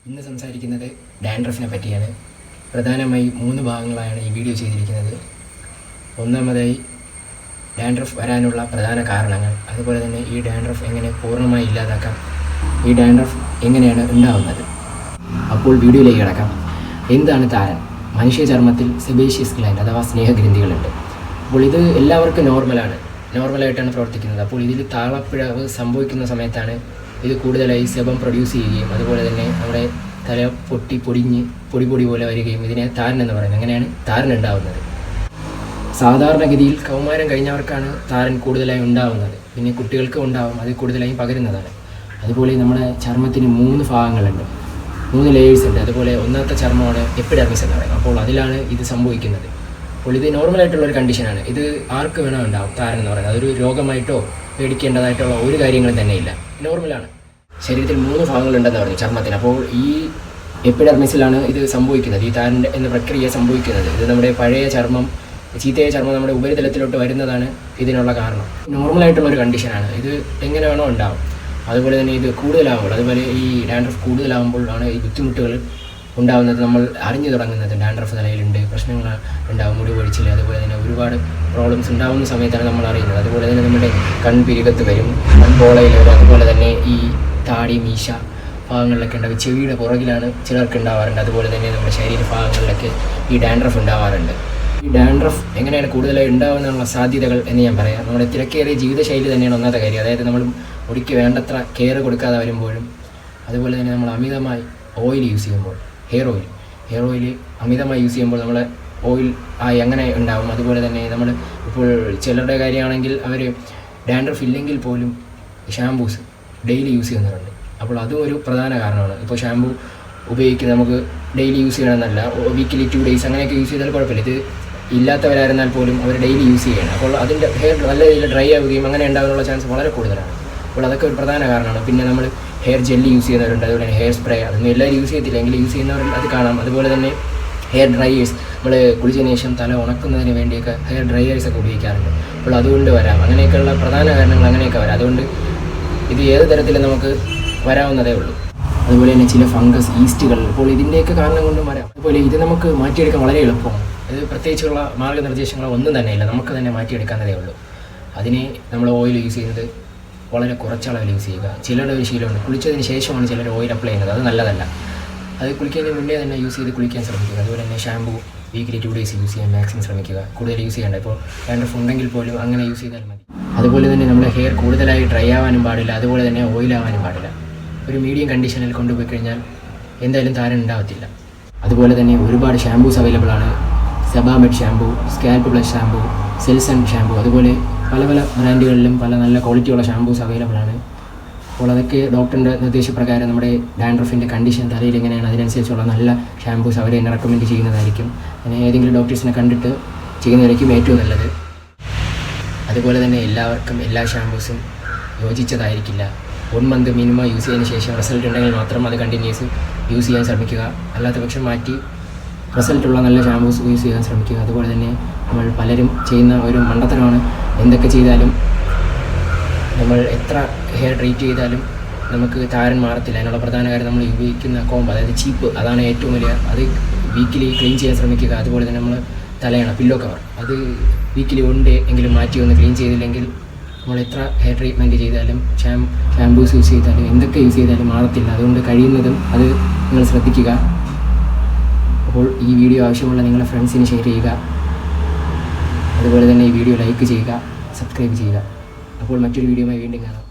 ഇന്ന് സംസാരിക്കുന്നത് ഡാൻഡ്രഫിനെ പറ്റിയാണ്. പ്രധാനമായി 3 ഭാഗങ്ങളായാണ് ഈ വീഡിയോ ചെയ്തിരിക്കുന്നത്. ഒന്നാമതായി ഡാൻഡ്രഫ് വരാനുള്ള പ്രധാന കാരണങ്ങൾ, അതുപോലെ തന്നെ ഈ ഡാൻഡ്രഫ് എങ്ങനെ പൂർണ്ണമായി ഇല്ലാതാക്കാം, ഈ ഡാൻഡ്രഫ് എങ്ങനെയാണ് ഉണ്ടാവുന്നത്. അപ്പോൾ വീഡിയോയിലേക്ക് കിടക്കാം. എന്താണ് താരൻ? മനുഷ്യ ചർമ്മത്തിൽ സെബേഷ്യസ് ഗ്ലാൻഡ് അഥവാ സ്നേഹഗ്രന്ഥികളുണ്ട്. അപ്പോൾ ഇത് എല്ലാവർക്കും നോർമലായിട്ടാണ് പ്രവർത്തിക്കുന്നത്. അപ്പോൾ ഇതിൽ താളപ്പിഴവ് സംഭവിക്കുന്ന സമയത്താണ് ഇത് കൂടുതലായി സെബം പ്രൊഡ്യൂസ് ചെയ്യുകയും അതുപോലെ തന്നെ നമ്മുടെ തല പൊടിഞ്ഞ് പൊടി പോലെ വരികയും ഇതിനെ താരൻ എന്ന് പറയുന്നത്. അങ്ങനെയാണ് താരൻ ഉണ്ടാവുന്നത്. സാധാരണഗതിയിൽ കൗമാരം കഴിഞ്ഞവർക്കാണ് താരൻ കൂടുതലായി ഉണ്ടാവുന്നത്. പിന്നെ കുട്ടികൾക്ക് ഉണ്ടാവും, അത് കൂടുതലായും പകരുന്നതാണ്. അതുപോലെ നമ്മുടെ ചർമ്മത്തിന് 3 ഭാഗങ്ങളുണ്ട്, 3 ലേയേഴ്സ് ഉണ്ട്. അതുപോലെ ഒന്നാമത്തെ ചർമ്മമാണ് എപ്പിഡെർമിസ് എന്ന് പറയുന്നത്. അപ്പോൾ അതിലാണ് ഇത് സംഭവിക്കുന്നത്. അപ്പോൾ ഇത് നോർമലായിട്ടുള്ളൊരു കണ്ടീഷനാണ്. ഇത് ആർക്ക് വേണോ ഉണ്ടാവും താരൻ എന്ന് പറയുന്നത്. അതൊരു രോഗമായിട്ടോ പേടിക്കേണ്ടതായിട്ടുള്ള ഒരു കാര്യങ്ങളും തന്നെ ഇല്ല, നോർമലാണ്. ശരീരത്തിൽ 3 ഭാഗങ്ങളുണ്ടെന്ന് പറഞ്ഞു ചർമ്മത്തിന്. അപ്പോൾ ഈ എപ്പിഡെർമിസിലാണ് ഇത് സംഭവിക്കുന്നത്, ഈ താരൻ എന്ന പ്രക്രിയ സംഭവിക്കുന്നത്. ഇത് നമ്മുടെ പഴയ ചർമ്മം, ചീത്തയായ ചർമ്മം നമ്മുടെ ഉപരിതലത്തിലോട്ട് വരുന്നതാണ് ഇതിനുള്ള കാരണം. നോർമലായിട്ടുള്ളൊരു കണ്ടീഷനാണ്. ഇത് എങ്ങനെ വേണോ ഉണ്ടാവും. അതുപോലെ തന്നെ ഇത് കൂടുതലാകുമ്പോൾ, അതുപോലെ ഈ ഡാൻഡ്രഫ് കൂടുതലാകുമ്പോഴാണ് ഈ ബുദ്ധിമുട്ടുകൾ ഉണ്ടാകുന്നത്. നമ്മൾ അറിഞ്ഞു തുടങ്ങുന്നത് ഡാൻഡ്രഫ് തലയിലുണ്ട്, പ്രശ്നങ്ങൾ ഉണ്ടാകും, മുടി പൊഴിച്ചിൽ, അതുപോലെ തന്നെ ഒരുപാട് പ്രോബ്ലംസ് ഉണ്ടാകുന്ന സമയത്താണ് നമ്മൾ അറിയുന്നത്. അതുപോലെ തന്നെ നമ്മുടെ കൺപിരികത്ത് വരും, കൺപോളയിൽ വരും. അതുപോലെ തന്നെ ഈ താടി, മീശ ഭാഗങ്ങളിലൊക്കെ ഉണ്ടാവും. ചെവിയുടെ പുറകിലാണ് ചിലർക്ക് ഉണ്ടാവാറുണ്ട്. അതുപോലെ തന്നെ നമ്മുടെ ശരീരഭാഗങ്ങളിലൊക്കെ ഈ ഡാൻഡ്രഫ് ഉണ്ടാവാറുണ്ട്. ഈ ഡാൻഡ്രഫ് എങ്ങനെയാണ് കൂടുതലായി ഉണ്ടാകുന്നതിനുള്ള സാധ്യതകൾ എന്ന് ഞാൻ പറയാം. നമ്മുടെ തിരക്കേറിയ ജീവിതശൈലി തന്നെയാണ് ഒന്നാമത്തെ കാര്യം. അതായത് നമ്മൾ മുടിക്ക് വേണ്ടത്ര കെയർ കൊടുക്കാതെ വരുമ്പോഴും, അതുപോലെ തന്നെ നമ്മൾ അമിതമായി ഓയിൽ യൂസ് ചെയ്യുമ്പോൾ, ഹെയർ ഓയിൽ അമിതമായി യൂസ് ചെയ്യുമ്പോൾ നമ്മൾ ഓയിൽ അങ്ങനെ ഉണ്ടാവും. അതുപോലെ തന്നെ നമ്മൾ ഇപ്പോൾ ചിലരുടെ കാര്യമാണെങ്കിൽ അവർ ഡാൻഡ്രഫ് ഇല്ലെങ്കിൽ പോലും ഷാംപൂസ് ഡെയിലി യൂസ് ചെയ്യുന്നവരുണ്ട്. അപ്പോൾ അതും ഒരു പ്രധാന കാരണമാണ്. ഇപ്പോൾ ഷാംപൂ ഉപയോഗിക്കുന്ന നമുക്ക് ഡെയിലി യൂസ് ചെയ്യണമെന്നല്ല, വീക്കിലി 2 days അങ്ങനെയൊക്കെ യൂസ് ചെയ്താൽ കുഴപ്പമില്ല. ഇത് ഇല്ലാത്തവരായിരുന്നാൽ പോലും അവർ ഡെയിലി യൂസ് ചെയ്യണം. അപ്പോൾ അതിൻ്റെ ഹെയർ നല്ല രീതിയിൽ ഡ്രൈ ആവുകയും അങ്ങനെ ഉണ്ടാകാനുള്ള ചാൻസ് വളരെ കൂടുതലാണ്. അപ്പോൾ അതൊക്കെ ഒരു പ്രധാന കാരണമാണ്. പിന്നെ നമ്മൾ ഹെയർ ജെല്ലി യൂസ് ചെയ്യുന്നവരുണ്ട്, അതുപോലെ തന്നെ ഹെയർ സ്പ്രേ. അതൊന്നും എല്ലാവരും യൂസ് ചെയ്തില്ലെങ്കിൽ യൂസ് ചെയ്യുന്നവർ അത് കാണാം. അതുപോലെ തന്നെ ഹെയർ ഡ്രൈയേഴ്സ്, നമ്മൾ കുളിച്ചതിന് ശേഷം തല ഉണക്കുന്നതിന് വേണ്ടിയൊക്കെ ഹെയർ ഡ്രൈയേഴ്സ് ഒക്കെ ഉപയോഗിക്കാറുണ്ട്. അപ്പോൾ അതുകൊണ്ട് വരാം. അങ്ങനെയൊക്കെയുള്ള പ്രധാന കാരണങ്ങൾ അങ്ങനെയൊക്കെ വരാം. അതുകൊണ്ട് ഇത് ഏത് തരത്തിലും നമുക്ക് വരാവുന്നതേ ഉള്ളൂ. അതുപോലെ തന്നെ ചില ഫംഗസ്, ഈസ്റ്റുകൾ, അപ്പോൾ ഇതിൻ്റെയൊക്കെ കാരണം കൊണ്ടും വരാം. അതുപോലെ ഇത് നമുക്ക് മാറ്റിയെടുക്കാൻ വളരെ എളുപ്പമാണ്. ഇത് പ്രത്യേകിച്ചുള്ള മാർഗ്ഗനിർദ്ദേശങ്ങളോ ഒന്നും തന്നെ ഇല്ല, നമുക്ക് തന്നെ മാറ്റിയെടുക്കാവുന്നതേ ഉള്ളൂ. അതിന് നമ്മൾ ഓയിൽ യൂസ് ചെയ്യുന്നത് വളരെ കുറച്ചളവിൽ യൂസ് ചെയ്യുക. ചിലരുടെ ഒരു ശീലമുണ്ട്, കുളിച്ചതിന് ശേഷമാണ് ചിലർ ഓയിൽ അപ്ലൈ ചെയ്യുന്നത്. അത് നല്ലതല്ല. അത് കുളിക്കുന്നതിന് മുന്നേ തന്നെ യൂസ് ചെയ്ത് കുളിക്കാൻ ശ്രമിക്കുക. അതുപോലെ തന്നെ ഷാംപൂ വീക്കിലി 2 days യൂസ് ചെയ്യാൻ മാക്സിമം ശ്രമിക്കുക. കൂടുതൽ യൂസ് ചെയ്യേണ്ട. ഇപ്പോൾ ഡാൻഡ്രഫ് ഉണ്ടെങ്കിൽ പോലും അങ്ങനെ യൂസ് ചെയ്താൽ മതി. അതുപോലെ തന്നെ നമ്മുടെ ഹെയർ കൂടുതലായി ഡ്രൈ ആവാനും പാടില്ല, അതുപോലെ തന്നെ ഓയിലാവാനും പാടില്ല. ഒരു മീഡിയം കണ്ടീഷനിൽ കൊണ്ടുപോയി കഴിഞ്ഞാൽ എന്തായാലും താരൻ ഉണ്ടാവത്തില്ല. അതുപോലെ തന്നെ ഒരുപാട് ഷാംപൂസ് അവൈലബിൾ ആണ്. Sebamed shampoo, scalp plus shampoo, Selsun shampoo, അതുപോലെ പല ബ്രാൻഡുകളിലും പല നല്ല ക്വാളിറ്റിയുള്ള ഷാംപൂസ് അവൈലബിൾ ആണ്. അപ്പോൾ അതൊക്കെ ഡോക്ടറിൻ്റെ നിർദ്ദേശപ്രകാരം നമ്മുടെ ഡാൻഡ്രഫിൻ്റെ കണ്ടീഷൻ തലയിൽ എങ്ങനെയാണ് അതിനനുസരിച്ചുള്ള നല്ല ഷാംപൂസ് അവർ തന്നെ റെക്കമെൻഡ് ചെയ്യുന്നതായിരിക്കും. അങ്ങനെ ഏതെങ്കിലും ഡോക്ടേഴ്സിനെ കണ്ടിട്ട് ചെയ്യുന്നതായിരിക്കും ഏറ്റവും നല്ലത്. അതുപോലെ തന്നെ എല്ലാവർക്കും എല്ലാ ഷാംപൂസും യോജിച്ചതായിരിക്കില്ല. 1 month മിനിമം യൂസ് ചെയ്തതിന് ശേഷം റിസൾട്ട് ഉണ്ടെങ്കിൽ മാത്രം അത് കണ്ടിന്യൂസ് യൂസ് ചെയ്യാൻ ശ്രമിക്കുക. അല്ലാത്ത പക്ഷം മാറ്റി റിസൾട്ടുള്ള നല്ല ഷാംപൂസ് യൂസ് ചെയ്യാൻ ശ്രമിക്കുക. അതുപോലെ തന്നെ നമ്മൾ പലരും ചെയ്യുന്ന ഒരു മണ്ടത്തരമാണ്, എന്തൊക്കെ ചെയ്താലും നമ്മൾ എത്ര ഹെയർ ട്രീറ്റ് ചെയ്താലും നമുക്ക് താരൻ മാറത്തില്ല. അതിനുള്ള പ്രധാന കാര്യം നമ്മൾ ഉപയോഗിക്കുന്ന കോമ്പ്, അതായത് ചീപ്പ്, അതാണ് ഏറ്റവും വലിയ. അത് വീക്കിലി ക്ലീൻ ചെയ്യാൻ ശ്രമിക്കുക. അതുപോലെ തന്നെ നമ്മൾ തലയണ, പില്ലോ കവർ, അത് വീക്കിലി 1 day എങ്കിലും മാറ്റി ഒന്ന് ക്ലീൻ ചെയ്തില്ലെങ്കിൽ നമ്മൾ എത്ര ഹെയർ ട്രീറ്റ്മെൻറ്റ് ചെയ്താലും ഷാംപൂസ് യൂസ് ചെയ്താലും എന്തൊക്കെ യൂസ് ചെയ്താലും മാറത്തില്ല. അതുകൊണ്ട് കഴിയുന്നതും അത് നിങ്ങൾ ശ്രദ്ധിക്കുക. അപ്പോൾ ഈ വീഡിയോ ആവശ്യമുള്ള നിങ്ങളുടെ ഫ്രണ്ട്സിന് ഷെയർ ചെയ്യുക. അതുപോലെ തന്നെ ഈ വീഡിയോ ലൈക്ക് ചെയ്യുക, സബ്സ്ക്രൈബ് ചെയ്യുക. അപ്പോൾ മറ്റൊരു വീഡിയോയുമായി വീണ്ടും കാണാം.